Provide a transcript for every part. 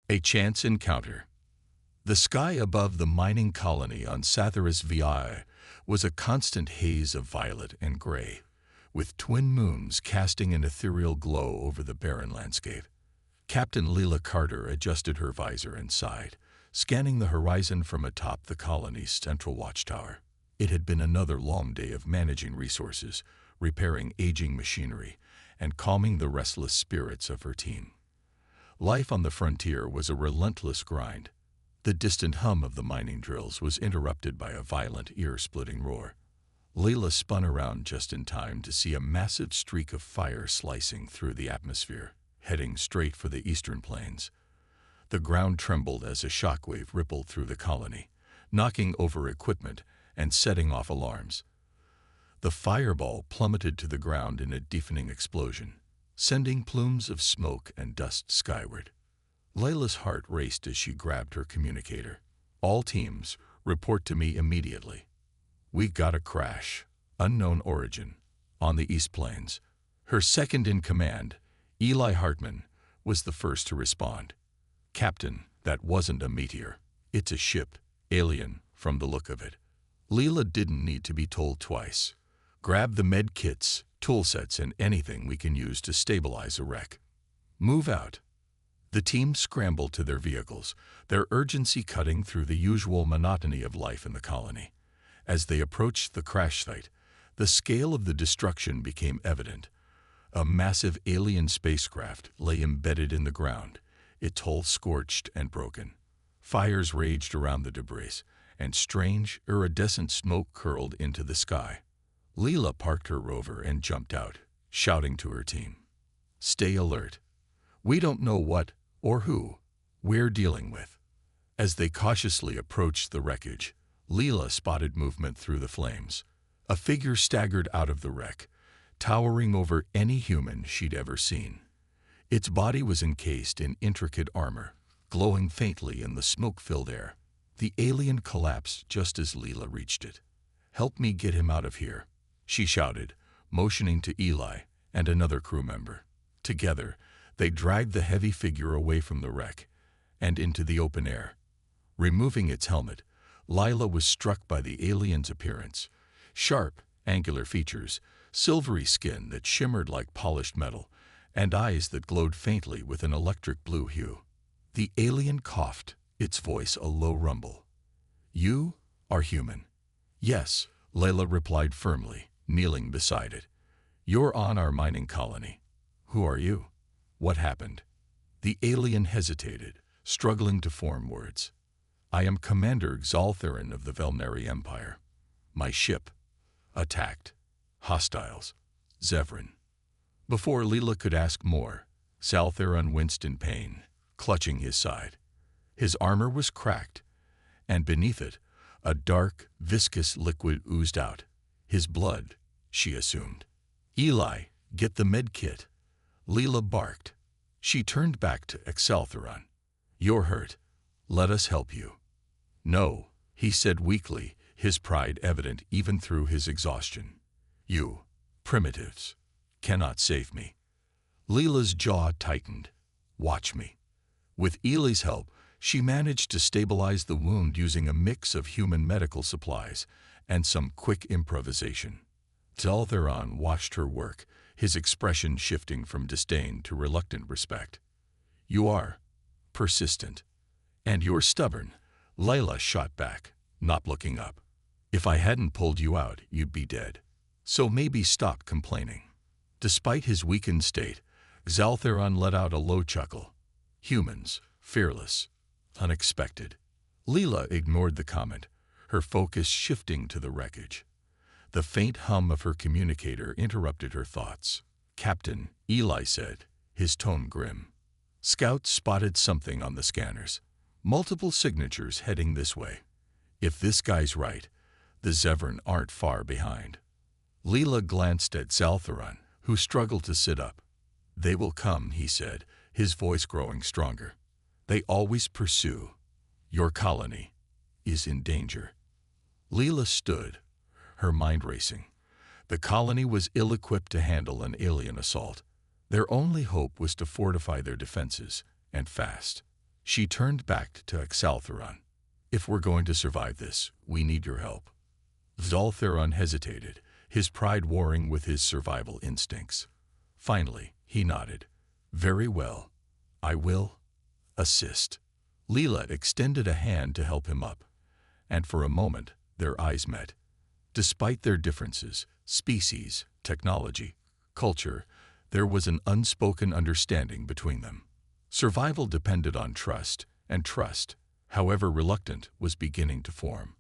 A chance encounter. The sky above the mining colony on HFY was a constant haze of violet and gray, with twin moons casting an ethereal glow over the barren landscape. Captain Lila Carter adjusted her visor and sighed, scanning the horizon from atop the colony's central watchtower. It had been another long day of managing resources, repairing aging machinery, and calming the restless spirits of her team. Life on the frontier was a relentless grind. The distant hum of the mining drills was interrupted by a violent, ear-splitting roar. Lila spun around just in time to see a massive streak of fire slicing through the atmosphere, heading straight for the eastern plains. The ground trembled as a shockwave rippled through the colony, knocking over equipment and setting off alarms. The fireball plummeted to the ground in a deafening explosion, sending plumes of smoke and dust skyward. Lila's heart raced as she grabbed her communicator. "All teams, report to me immediately. We got a crash, unknown origin, on the East Plains." Her second-in-command, Eli Hartman, was the first to respond. "Captain, that wasn't a meteor. It's a ship, alien, from the look of it." Lila didn't need to be told twice. "Grab the med kits, toolsets, and anything we can use to stabilize a wreck. Move out." The team scrambled to their vehicles, their urgency cutting through the usual monotony of life in the colony. As they approached the crash site, the scale of the destruction became evident. A massive alien spacecraft lay embedded in the ground, its hull scorched and broken. Fires raged around the debris, and strange, iridescent smoke curled into the sky. Lila parked her rover and jumped out, shouting to her team, "Stay alert. We don't know what or who we're dealing with." As they cautiously approached the wreckage, Lila spotted movement through the flames. A figure staggered out of the wreck, towering over any human she'd ever seen. Its body was encased in intricate armor, glowing faintly in the smoke-filled air. The alien collapsed just as Lila reached it. "Help me get him out of here," she shouted, motioning to Eli and another crew member. Together, they dragged the heavy figure away from the wreck and into the open air. Removing its helmet, Lila was struck by the alien's appearance. Sharp, angular features, silvery skin that shimmered like polished metal, and eyes that glowed faintly with an electric blue hue. The alien coughed, its voice a low rumble. "You are human." "Yes," Lila replied firmly, kneeling beside it. "You're on our mining colony. Who are you? What happened?" The alien hesitated, struggling to form words. "I am Commander Xal'theron of the Velnari Empire. My ship attacked. Hostiles. Xal'theron." Before Lila could ask more, Xal'theron winced in pain, clutching his side. His armor was cracked, and beneath it, a dark, viscous liquid oozed out. His blood, she assumed. "Eli, get the med kit," Lila barked. She turned back to Xal'theron. "You're hurt. Let us help you." "No," he said weakly, his pride evident even through his exhaustion. "You, primitives, cannot save me." Lila's jaw tightened. "Watch me." With Eli's help, she managed to stabilize the wound using a mix of human medical supplies and some quick improvisation. Xal'theron watched her work, his expression shifting from disdain to reluctant respect. "You are persistent. And you're stubborn," Lila shot back, not looking up. "If I hadn't pulled you out, you'd be dead. So maybe stop complaining." Despite his weakened state, Xal'theron let out a low chuckle. "Humans, fearless, unexpected." Lila ignored the comment, her focus shifting to the wreckage. The faint hum of her communicator interrupted her thoughts. "Captain," Eli said, his tone grim. "Scouts spotted something on the scanners. Multiple signatures heading this way. If this guy's right, the Xal'theron aren't far behind." Lila glanced at Xal'theron, who struggled to sit up. "They will come," he said, his voice growing stronger. "They always pursue. Your colony is in danger." Lila stood, her mind racing. The colony was ill-equipped to handle an alien assault. Their only hope was to fortify their defenses, and fast. She turned back to Xal'theron. If we're going to survive this, we need your help. Xal'theron hesitated, his pride warring with his survival instincts. Finally, he nodded. Very well. I will assist. Lila extended a hand to help him up, and for a moment, their eyes met. Despite their differences, species, technology, culture, there was an unspoken understanding between them. Survival depended on trust, and trust, however reluctant, was beginning to form.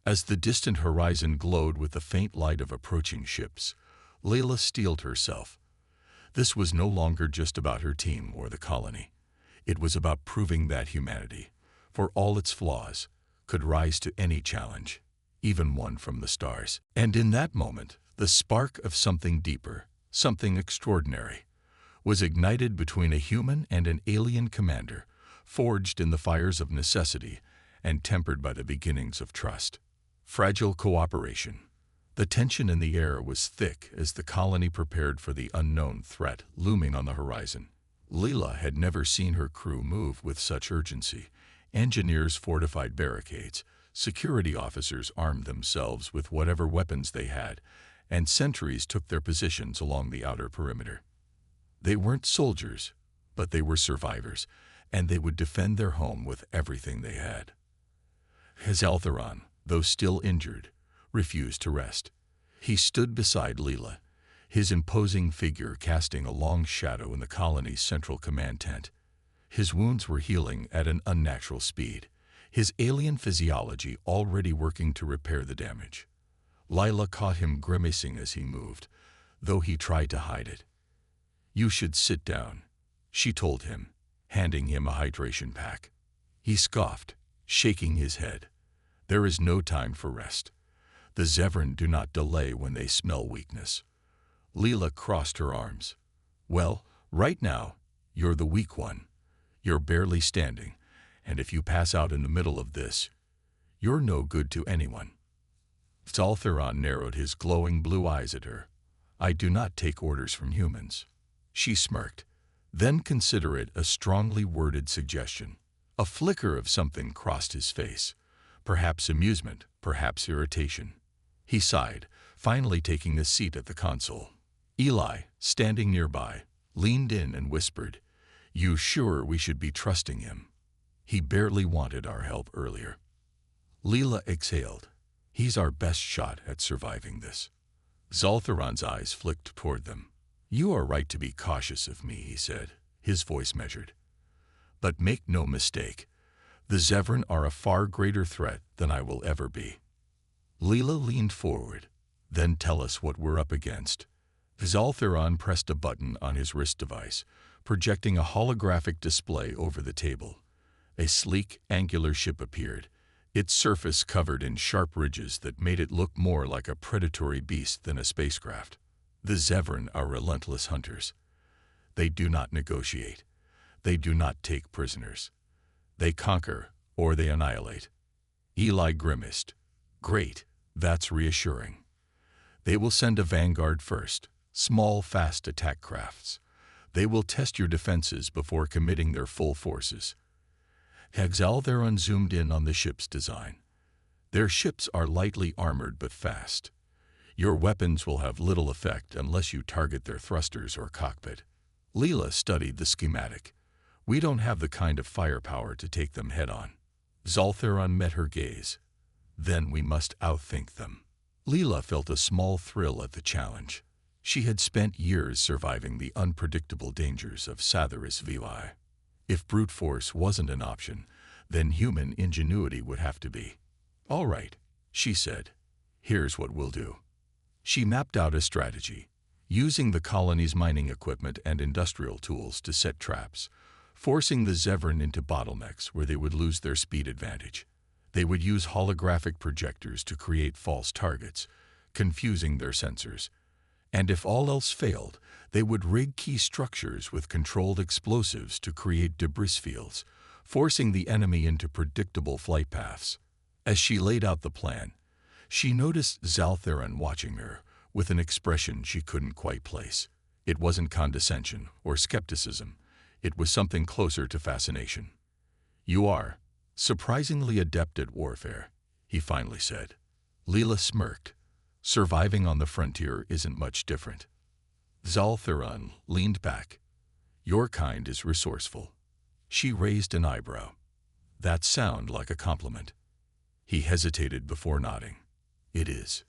As the distant horizon glowed with the faint light of approaching ships, Lila steeled herself. This was no longer just about her team or the colony. It was about proving that humanity, for all its flaws, could rise to any challenge, even one from the stars. And in that moment, the spark of something deeper, something extraordinary, was ignited between a human and an alien commander, forged in the fires of necessity and tempered by the beginnings of trust. Fragile cooperation. The tension in the air was thick as the colony prepared for the unknown threat looming on the horizon. Lila had never seen her crew move with such urgency. Engineers fortified barricades, security officers armed themselves with whatever weapons they had, and sentries took their positions along the outer perimeter. They weren't soldiers, but they were survivors, and they would defend their home with everything they had. Xal'theron, though still injured, refused to rest. He stood beside Lila, his imposing figure casting a long shadow in the colony's central command tent. His wounds were healing at an unnatural speed, his alien physiology already working to repair the damage. Lila caught him grimacing as he moved, though he tried to hide it. "You should sit down," she told him, handing him a hydration pack. He scoffed, shaking his head. "There is no time for rest. The Xal'theron do not delay when they smell weakness." Lila crossed her arms. "Well, right now, you're the weak one. You're barely standing, and if you pass out in the middle of this, you're no good to anyone." Xal'theron narrowed his glowing blue eyes at her. "I do not take orders from humans." She smirked. "Then consider it a strongly worded suggestion." A flicker of something crossed his face. Perhaps amusement, perhaps irritation. He sighed, finally taking a seat at the console. Eli, standing nearby, leaned in and whispered, "You sure we should be trusting him? He barely wanted our help earlier." Lila exhaled. "He's our best shot at surviving this." Xal'theron's eyes flicked toward them. "You are right to be cautious of me," he said, his voice measured. "But make no mistake, the Xal'theron are a far greater threat than I will ever be." Lila leaned forward. "Then tell us what we're up against." Xal'theron pressed a button on his wrist device, projecting a holographic display over the table. A sleek, angular ship appeared, its surface covered in sharp ridges that made it look more like a predatory beast than a spacecraft. The Xal'theron are relentless hunters. They do not negotiate. They do not take prisoners. They conquer, or they annihilate. Eli grimaced. "Great, that's reassuring. They will send a vanguard first, small, fast attack crafts. They will test your defenses before committing their full forces." Xal'theron zoomed in on the ship's design. "Their ships are lightly armored but fast. Your weapons will have little effect unless you target their thrusters or cockpit." Lila studied the schematic. "We don't have the kind of firepower to take them head-on." Xal'theron met her gaze. "Then we must outthink them." Lila felt a small thrill at the challenge. She had spent years surviving the unpredictable dangers of HFY. If brute force wasn't an option, then human ingenuity would have to be. "All right," she said. "Here's what we'll do." She mapped out a strategy, using the colony's mining equipment and industrial tools to set traps, forcing the Xal'theron into bottlenecks where they would lose their speed advantage. They would use holographic projectors to create false targets, confusing their sensors. And if all else failed, they would rig key structures with controlled explosives to create debris fields, forcing the enemy into predictable flight paths. As she laid out the plan, she noticed Xal'theron watching her with an expression she couldn't quite place. It wasn't condescension or skepticism. It was something closer to fascination. You are surprisingly adept at warfare, he finally said. Lila smirked. Surviving on the frontier isn't much different. Xal'theron leaned back. Your kind is resourceful. She raised an eyebrow. That sounded like a compliment. He hesitated before nodding. It is.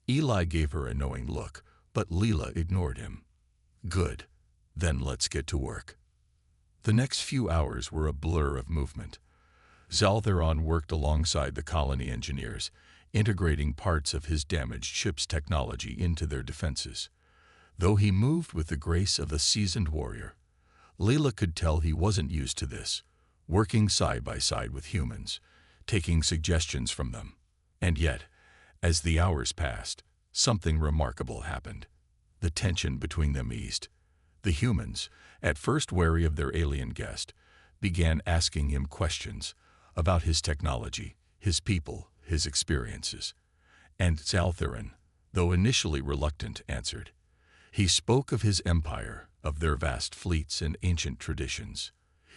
Eli gave her a knowing look, but Lila ignored him. Good. Then let's get to work. The next few hours were a blur of movement. Xal'theron worked alongside the colony engineers, integrating parts of his damaged ship's technology into their defenses. Though he moved with the grace of a seasoned warrior, Lila could tell he wasn't used to this, working side by side with humans, taking suggestions from them. And yet, as the hours passed, something remarkable happened. The tension between them eased. The humans, at first wary of their alien guest, began asking him questions about his technology, his people, his experiences. And Xal'theron, though initially reluctant, answered. He spoke of his empire, of their vast fleets and ancient traditions.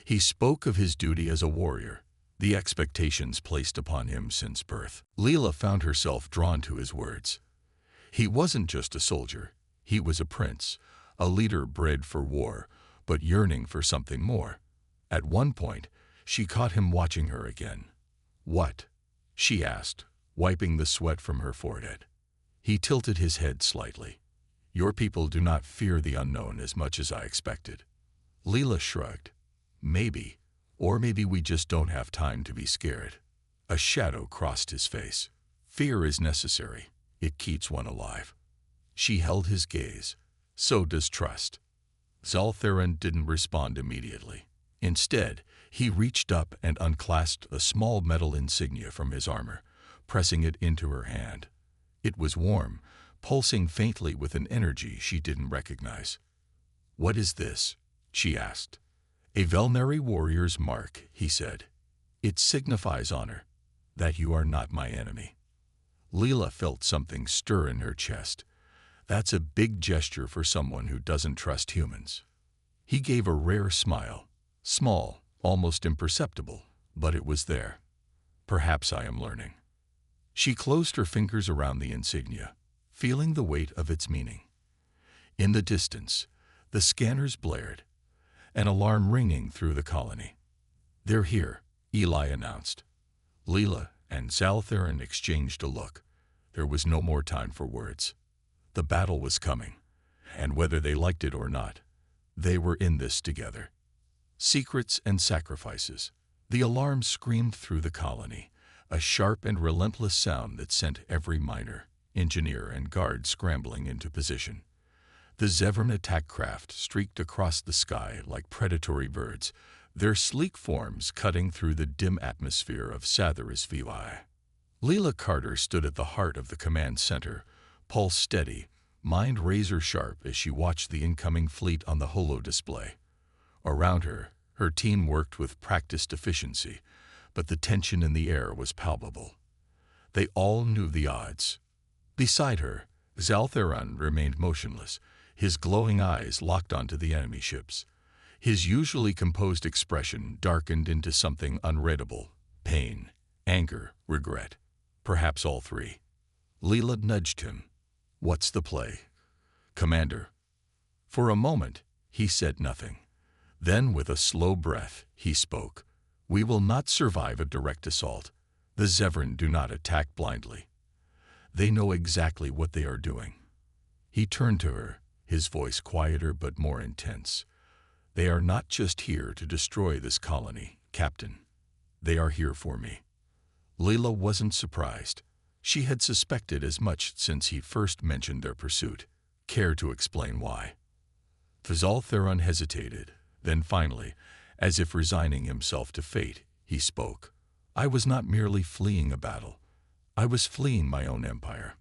He spoke of his duty as a warrior, the expectations placed upon him since birth. Lila found herself drawn to his words. He wasn't just a soldier, he was a prince, a leader bred for war, but yearning for something more. At one point, she caught him watching her again. What? She asked, wiping the sweat from her forehead. He tilted his head slightly. Your people do not fear the unknown as much as I expected. Lila shrugged. Maybe, or maybe we just don't have time to be scared. A shadow crossed his face. Fear is necessary. It keeps one alive. She held his gaze. So does trust. Xal'theron didn't respond immediately. Instead, he reached up and unclasped a small metal insignia from his armor, pressing it into her hand. It was warm, pulsing faintly with an energy she didn't recognize. What is this? She asked. A Velnari warrior's mark, he said. It signifies honor, that you are not my enemy. Lila felt something stir in her chest. That's a big gesture for someone who doesn't trust humans. He gave a rare smile. Small, almost imperceptible, but it was there. Perhaps I am learning. She closed her fingers around the insignia, feeling the weight of its meaning. In the distance, the scanners blared, an alarm ringing through the colony. They're here, Eli announced. Lila and Xal'theron exchanged a look. There was no more time for words. The battle was coming, and whether they liked it or not, they were in this together. Secrets and sacrifices. The alarm screamed through the colony, a sharp and relentless sound that sent every miner, engineer, and guard scrambling into position. The Xal'theron attack craft streaked across the sky like predatory birds, their sleek forms cutting through the dim atmosphere of HFY. Lila Carter stood at the heart of the command center, pulse steady, mind razor-sharp as she watched the incoming fleet on the holo display. Around her, her team worked with practiced efficiency, but the tension in the air was palpable. They all knew the odds. Beside her, Xal'theron remained motionless, his glowing eyes locked onto the enemy ships. His usually composed expression darkened into something unreadable: pain, anger, regret. Perhaps all three. Lila nudged him. What's the play? Commander. For a moment, he said nothing. Then, with a slow breath, he spoke. We will not survive a direct assault. The Xal'theron do not attack blindly. They know exactly what they are doing. He turned to her, his voice quieter but more intense. They are not just here to destroy this colony, Captain. They are here for me. Lila wasn't surprised. She had suspected as much since he first mentioned their pursuit. Care to explain why? Xal'theron hesitated. Then finally, as if resigning himself to fate, he spoke. I was not merely fleeing a battle. I was fleeing my own empire.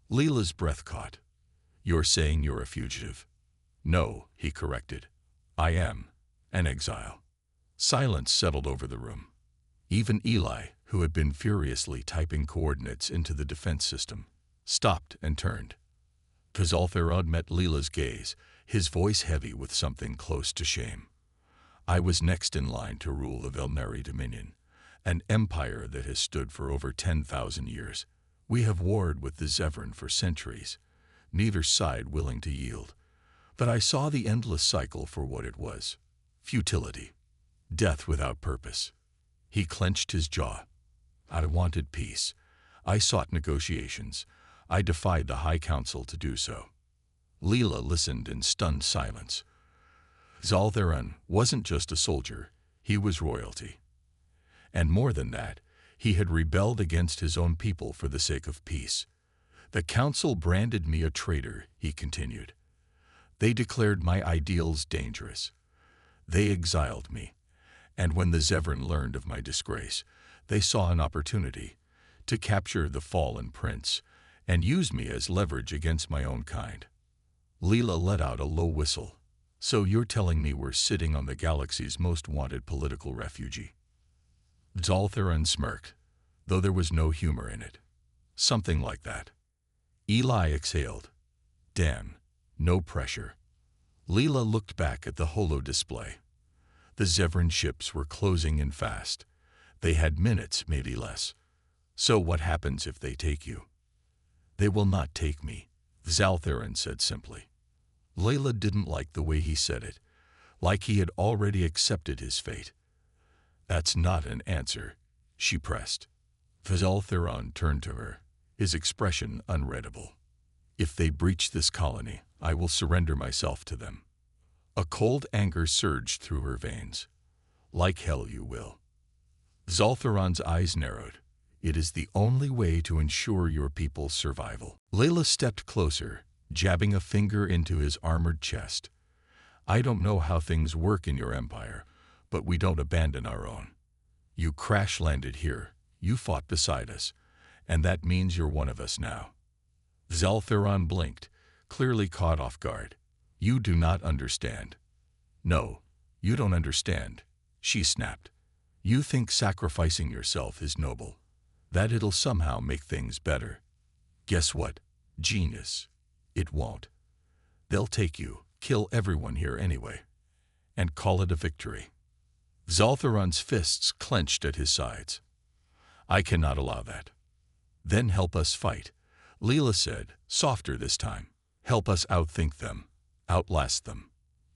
Lila's breath caught. You're saying you're a fugitive? No, he corrected. I am an exile. Silence settled over the room. Even Eli, who had been furiously typing coordinates into the defense system, stopped and turned. Xal'theron met Lila's gaze, his voice heavy with something close to shame. I was next in line to rule the Velnari Dominion, an empire that has stood for over 10,000 years. We have warred with the Xal'theron for centuries, neither side willing to yield. But I saw the endless cycle for what it was: futility, death without purpose. He clenched his jaw. I wanted peace. I sought negotiations. I defied the High Council to do so. Lila listened in stunned silence. Xal'theron wasn't just a soldier, he was royalty. And more than that, he had rebelled against his own people for the sake of peace. The council branded me a traitor, he continued. They declared my ideals dangerous. They exiled me. And when the Xal'theron learned of my disgrace, they saw an opportunity to capture the fallen prince and use me as leverage against my own kind. Lila let out a low whistle. So you're telling me we're sitting on the galaxy's most wanted political refugee? Xal'theron smirked, though there was no humor in it. Something like that. Eli exhaled. Damn, no pressure. Lila looked back at the holo display. The Xal'theron ships were closing in fast. They had minutes, maybe less. So what happens if they take you? They will not take me, Xal'theron said simply. Lila didn't like the way he said it, like he had already accepted his fate. That's not an answer, she pressed. Xal'theron turned to her, his expression unreadable. If they breach this colony, I will surrender myself to them. A cold anger surged through her veins. Like hell you will. Xal'theron's eyes narrowed. It is the only way to ensure your people's survival. Lila stepped closer, jabbing a finger into his armored chest. I don't know how things work in your empire, but we don't abandon our own. You crash-landed here, you fought beside us, and that means you're one of us now. Xal'theron blinked, clearly caught off guard. You do not understand. No, you don't understand, she snapped. You think sacrificing yourself is noble, that it'll somehow make things better. Guess what, genius? It won't. They'll take you, kill everyone here anyway, and call it a victory. Xal'theron's fists clenched at his sides. I cannot allow that. Then help us fight, Lila said, softer this time. Help us outthink them, outlast them.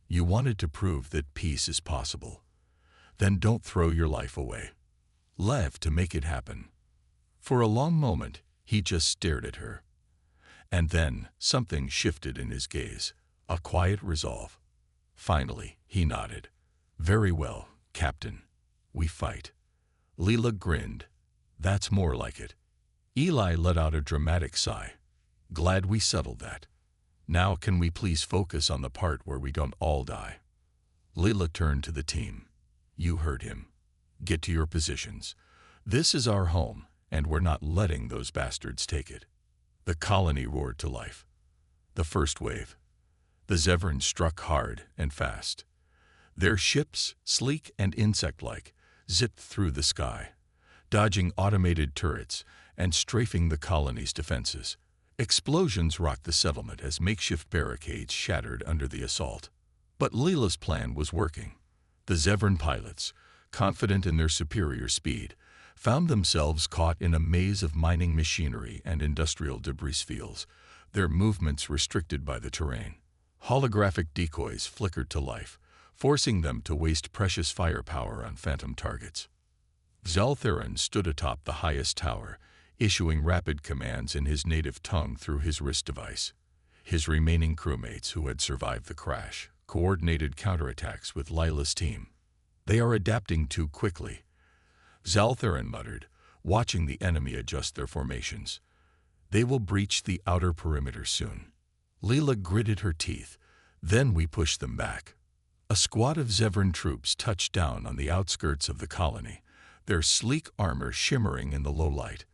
You wanted to prove that peace is possible. Then don't throw your life away. Live to make it happen. For a long moment, he just stared at her. And then something shifted in his gaze, a quiet resolve. Finally, he nodded. Very well, Captain. We fight. Lila grinned. That's more like it. Eli let out a dramatic sigh. Glad we settled that. Now can we please focus on the part where we don't all die? Lila turned to the team. You heard him. Get to your positions. This is our home, and we're not letting those bastards take it. The colony roared to life. The first wave. The Xal'theron struck hard and fast. Their ships, sleek and insect-like, zipped through the sky, dodging automated turrets and strafing the colony's defenses. Explosions rocked the settlement as makeshift barricades shattered under the assault. But Lila's plan was working. The Xal'theron pilots, confident in their superior speed, found themselves caught in a maze of mining machinery and industrial debris fields, their movements restricted by the terrain. Holographic decoys flickered to life, forcing them to waste precious firepower on phantom targets. Xal'theron stood atop the highest tower, issuing rapid commands in his native tongue through his wrist device. His remaining crewmates who had survived the crash coordinated counterattacks with Lila's team. They are adapting too quickly, Xal'theron muttered, watching the enemy adjust their formations. They will breach the outer perimeter soon. Lila gritted her teeth. Then we pushed them back. A squad of Xal'theron troops touched down on the outskirts of the colony, their sleek armor shimmering in the low light.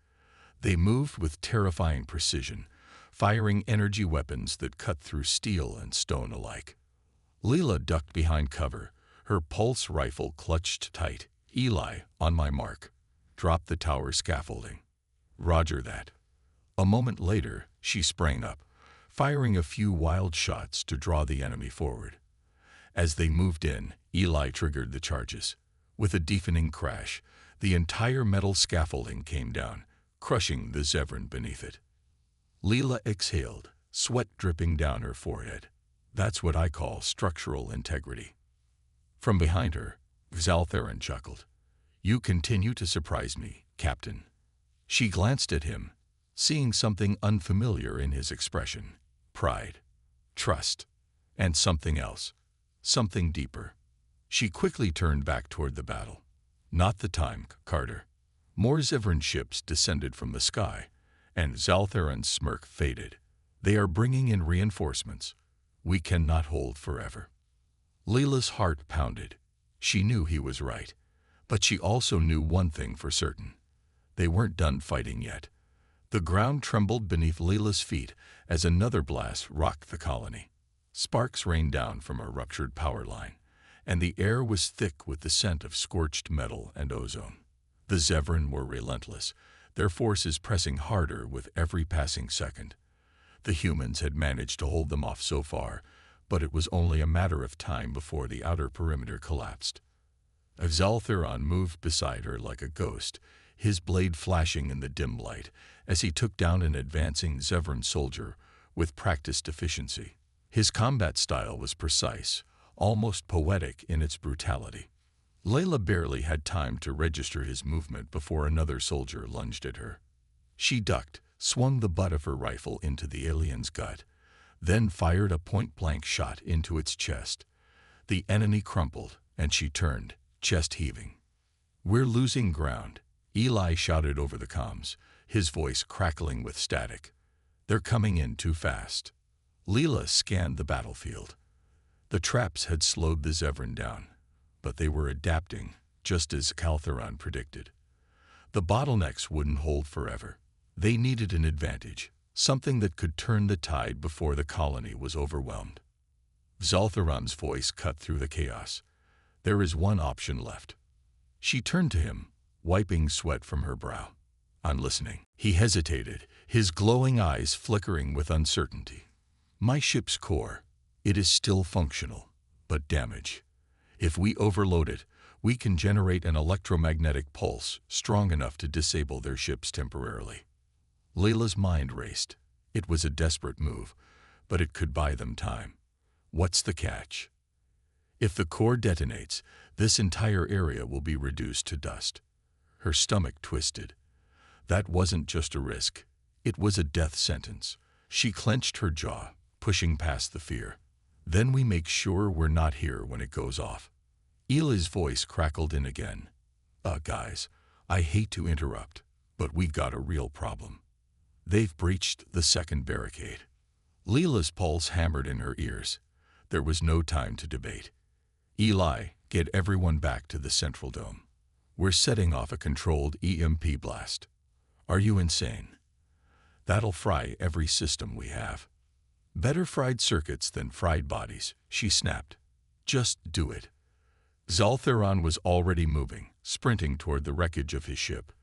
They moved with terrifying precision, firing energy weapons that cut through steel and stone alike. Lila ducked behind cover, her pulse rifle clutched tight. Eli, on my mark. Drop the tower scaffolding. Roger that. A moment later, she sprang up, firing a few wild shots to draw the enemy forward. As they moved in, Eli triggered the charges. With a deafening crash, the entire metal scaffolding came down, crushing the Xal'theron beneath it. Lila exhaled, sweat dripping down her forehead. That's what I call structural integrity. From behind her, Xal'theron chuckled. You continue to surprise me, Captain. She glanced at him, seeing something unfamiliar in his expression. Pride, trust, and something else. Something deeper. She quickly turned back toward the battle. Not the time, Carter. More Xal'theron ships descended from the sky, and Xal'theron's smirk faded. They are bringing in reinforcements. We cannot hold forever. Lila's heart pounded. She knew he was right, but she also knew one thing for certain. They weren't done fighting yet. The ground trembled beneath Lila's feet as another blast rocked the colony. Sparks rained down from a ruptured power line, and the air was thick with the scent of scorched metal and ozone. The Xal'theron were relentless, their forces pressing harder with every passing second. The humans had managed to hold them off so far, but it was only a matter of time before the outer perimeter collapsed. Xal'theron moved beside her like a ghost, his blade flashing in the dim light as he took down an advancing Xal'theron soldier with practiced efficiency. His combat style was precise, almost poetic in its brutality. Lila barely had time to register his movement before another soldier lunged at her. She ducked, swung the butt of her rifle into the alien's gut, then fired a point-blank shot into its chest. The enemy crumpled, and she turned, chest heaving. We're losing ground, Eli shouted over the comms, his voice crackling with static. They're coming in too fast. Lila scanned the battlefield. The traps had slowed the Xal'theron down, but they were adapting, just as Xal'theron predicted. The bottlenecks wouldn't hold forever. They needed an advantage, something that could turn the tide before the colony was overwhelmed. Xal'theron's voice cut through the chaos. There is one option left. She turned to him, wiping sweat from her brow. I'm listening. He hesitated, his glowing eyes flickering with uncertainty. My ship's core. It is still functional, but damaged. If we overload it, we can generate an electromagnetic pulse strong enough to disable their ships temporarily. Lila's mind raced. It was a desperate move, but it could buy them time. What's the catch? If the core detonates, this entire area will be reduced to dust. Her stomach twisted. That wasn't just a risk. It was a death sentence. She clenched her jaw, pushing past the fear. Then we make sure we're not here when it goes off. Eli's voice crackled in again. Guys, I hate to interrupt, but we got a real problem. They've breached the second barricade. Lila's pulse hammered in her ears. There was no time to debate. Eli, get everyone back to the central dome. We're setting off a controlled EMP blast. Are you insane? That'll fry every system we have. Better fried circuits than fried bodies, she snapped. Just do it. Xal'theron was already moving, sprinting toward the wreckage of his ship.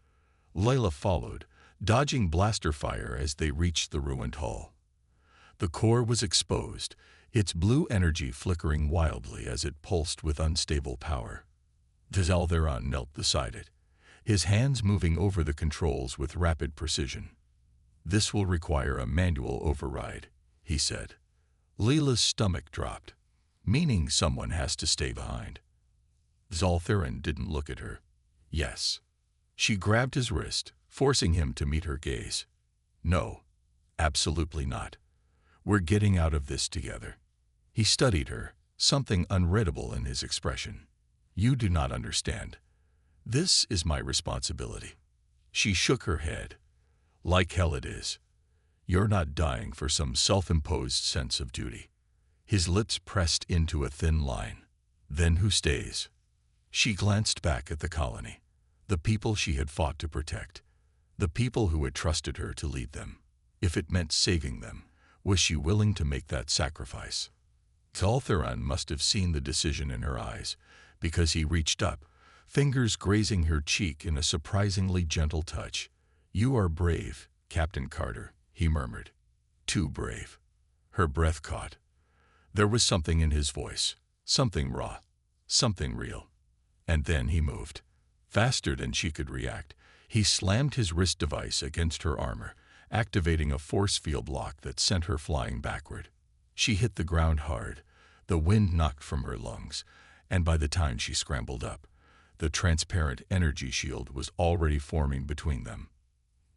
Lila followed, dodging blaster fire as they reached the ruined hull. The core was exposed, its blue energy flickering wildly as it pulsed with unstable power. Xal'theron knelt beside it, his hands moving over the controls with rapid precision. This will require a manual override, he said. Lila's stomach dropped, meaning someone has to stay behind. Xal'theron didn't look at her. Yes. She grabbed his wrist, forcing him to meet her gaze. No, absolutely not. We're getting out of this together. He studied her, something unreadable in his expression. You do not understand. This is my responsibility. She shook her head. Like hell it is. You're not dying for some self-imposed sense of duty. His lips pressed into a thin line. Then who stays? She glanced back at the colony, the people she had fought to protect, the people who had trusted her to lead them. If it meant saving them, was she willing to make that sacrifice? Xal'theron must have seen the decision in her eyes, because he reached up, fingers grazing her cheek in a surprisingly gentle touch. You are brave, Captain Carter, he murmured. Too brave. Her breath caught. There was something in his voice, Something raw, something real. And then he moved. Faster than she could react, he slammed his wrist device against her armor, activating a force field lock that sent her flying backward. She hit the ground hard. The wind knocked from her lungs, and by the time she scrambled up, the transparent energy shield was already forming between them.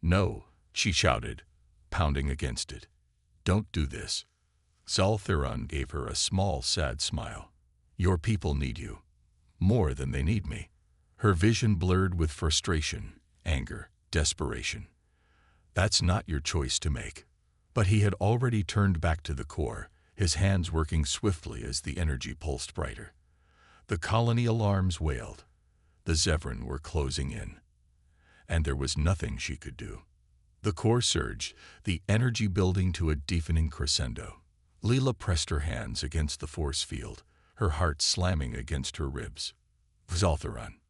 "No," she shouted, pounding against it. "Don't do this." Xal'theron gave her a small, sad smile. "Your people need you, more than they need me." Her vision blurred with frustration, anger, desperation. "That's not your choice to make." But he had already turned back to the core, his hands working swiftly as the energy pulsed brighter. The colony alarms wailed. The Xal'theron were closing in. And there was nothing she could do. The core surged, the energy building to a deepening crescendo. Lila pressed her hands against the force field, her heart slamming against her ribs. "Xal'theron."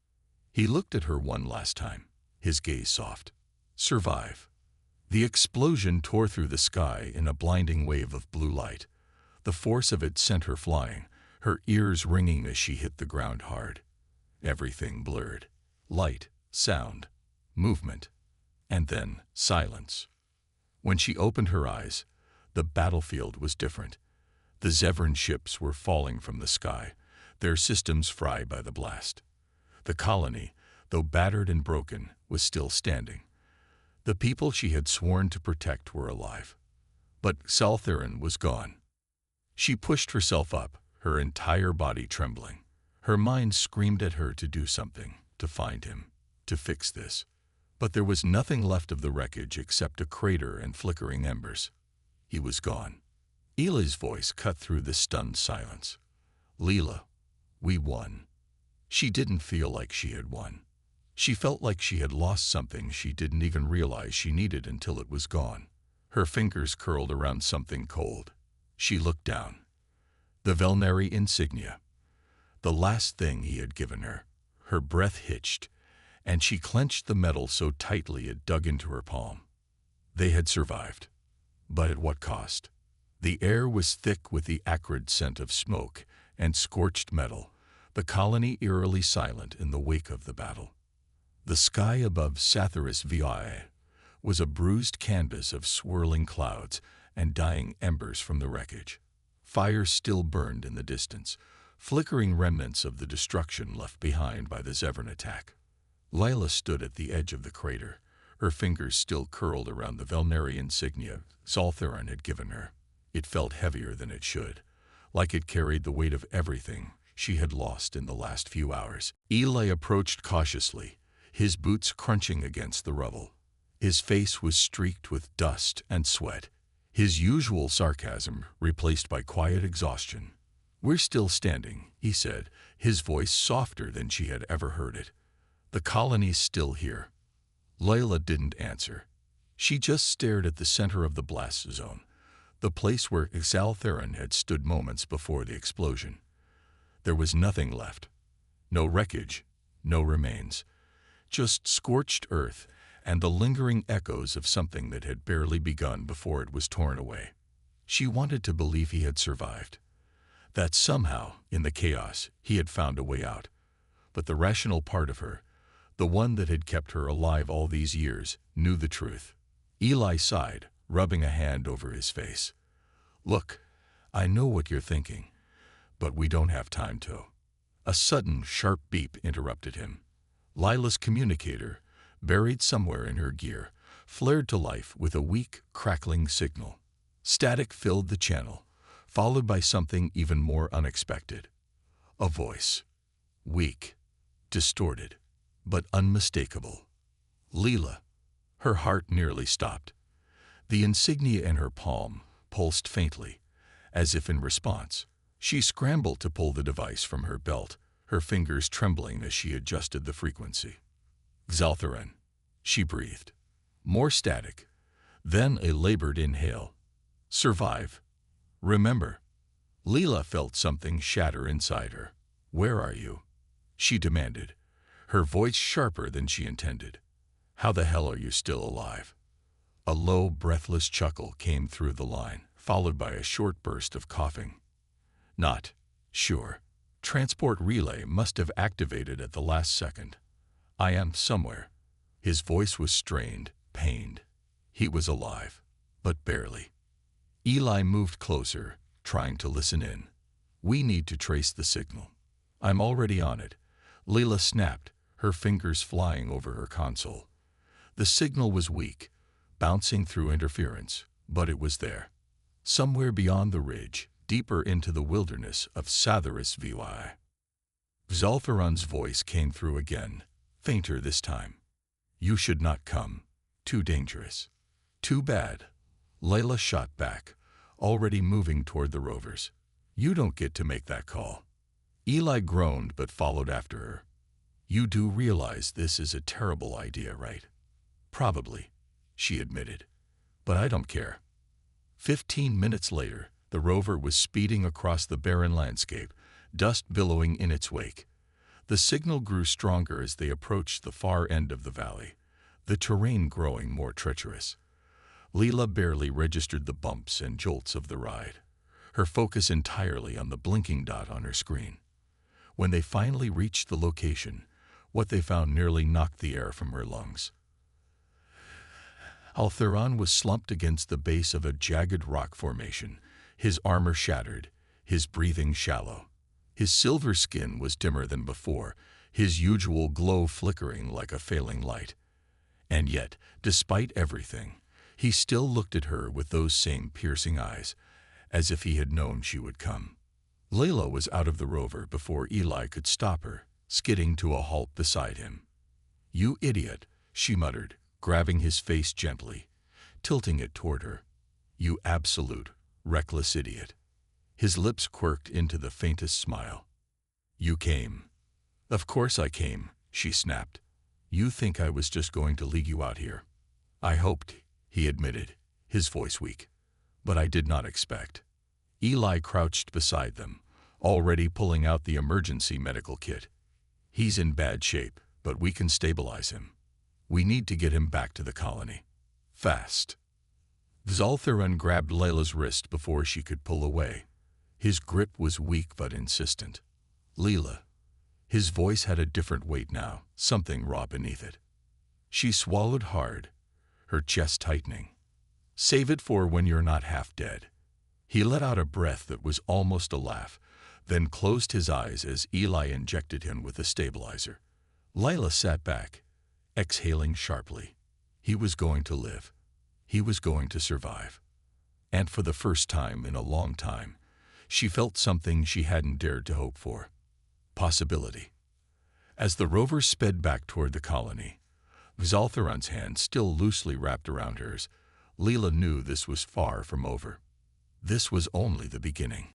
He looked at her one last time, his gaze soft. "Survive." The explosion tore through the sky in a blinding wave of blue light. The force of it sent her flying, her ears ringing as she hit the ground hard. Everything blurred. Light, sound, movement, and then silence. When she opened her eyes, the battlefield was different. The Xal'theron ships were falling from the sky, their systems fried by the blast. The colony, though battered and broken, was still standing. The people she had sworn to protect were alive. But Xal'theron was gone. She pushed herself up, her entire body trembling. Her mind screamed at her to do something, to find him, to fix this. But there was nothing left of the wreckage except a crater and flickering embers. He was gone. Eli's voice cut through the stunned silence. "Lila, we won." She didn't feel like she had won. She felt like she had lost something she didn't even realize she needed until it was gone. Her fingers curled around something cold. She looked down. The Velnari insignia. The last thing he had given her. Her breath hitched, and she clenched the metal so tightly it dug into her palm. They had survived. But at what cost? The air was thick with the acrid scent of smoke and scorched metal, the colony eerily silent in the wake of the battle. The sky above HFY was a bruised canvas of swirling clouds and dying embers from the wreckage. Fire still burned in the distance, flickering remnants of the destruction left behind by the Xal'theron attack. Lila stood at the edge of the crater, her fingers still curled around the Velnari insignia Xal'theron had given her. It felt heavier than it should, like it carried the weight of everything she had lost in the last few hours. Eli approached cautiously, his boots crunching against the rubble. His face was streaked with dust and sweat, his usual sarcasm replaced by quiet exhaustion. "We're still standing," he said, his voice softer than she had ever heard it. "The colony's still here." Lila didn't answer. She just stared at the center of the blast zone, the place where Xal'theron had stood moments before the explosion. There was nothing left. No wreckage, no remains. Just scorched earth and the lingering echoes of something that had barely begun before it was torn away. She wanted to believe he had survived, that somehow, in the chaos, he had found a way out. But the rational part of her, the one that had kept her alive all these years, knew the truth. Eli sighed, rubbing a hand over his face. "Look, I know what you're thinking, but we don't have time to." A sudden, sharp beep interrupted him. Lila's communicator, buried somewhere in her gear, flared to life with a weak, crackling signal. Static filled the channel, followed by something even more unexpected. A voice. Weak, distorted, but unmistakable. "Lila." Her heart nearly stopped. The insignia in her palm pulsed faintly, as if in response. She scrambled to pull the device from her belt, her fingers trembling as she adjusted the frequency. "Xal'theron," she breathed. More static, then a labored inhale. "Survive. Remember." Lila felt something shatter inside her. "Where are you?" she demanded, her voice sharper than she intended. "How the hell are you still alive?" A low, breathless chuckle came through the line, followed by a short burst of coughing. "Not sure." Transport relay must have activated at the last second. I am somewhere. His voice was strained, pained. He was alive, but barely. Eli moved closer, trying to listen in. We need to trace the signal. I'm already on it. Lila snapped, her fingers flying over her console. The signal was weak, bouncing through interference, but it was there. Somewhere beyond the ridge, deeper into the wilderness of HFY. Xal'theron's voice came through again, fainter this time. You should not come. Too dangerous. Too bad. Lila shot back, already moving toward the rovers. You don't get to make that call. Eli groaned but followed after her. You do realize this is a terrible idea, right? Probably, she admitted. But I don't care. 15 minutes later, the rover was speeding across the barren landscape, dust billowing in its wake. The signal grew stronger as they approached the far end of the valley, the terrain growing more treacherous. Lila barely registered the bumps and jolts of the ride, her focus entirely on the blinking dot on her screen. When they finally reached the location, what they found nearly knocked the air from her lungs. Xal'theron was slumped against the base of a jagged rock formation, his armor shattered, his breathing shallow. His silver skin was dimmer than before, his usual glow flickering like a failing light. And yet, despite everything, he still looked at her with those same piercing eyes, as if he had known she would come. Lila was out of the rover before Eli could stop her, skidding to a halt beside him. You idiot, she muttered, grabbing his face gently, tilting it toward her. You absolute, reckless idiot. His lips quirked into the faintest smile. You came. Of course I came, she snapped. You think I was just going to leave you out here? I hoped, he admitted, his voice weak. But I did not expect. Eli crouched beside them, already pulling out the emergency medical kit. He's in bad shape, but we can stabilize him. We need to get him back to the colony. Fast. Xal'theron grabbed Lila's wrist before she could pull away. His grip was weak but insistent. Lila. His voice had a different weight now, something raw beneath it. She swallowed hard, her chest tightening. Save it for when you're not half dead. He let out a breath that was almost a laugh, then closed his eyes as Eli injected him with a stabilizer. Lila sat back, exhaling sharply. He was going to live. He was going to survive. And for the first time in a long time, she felt something she hadn't dared to hope for. Possibility. As the rover sped back toward the colony, Xal'theron's hand still loosely wrapped around hers, Lila knew this was far from over. This was only the beginning.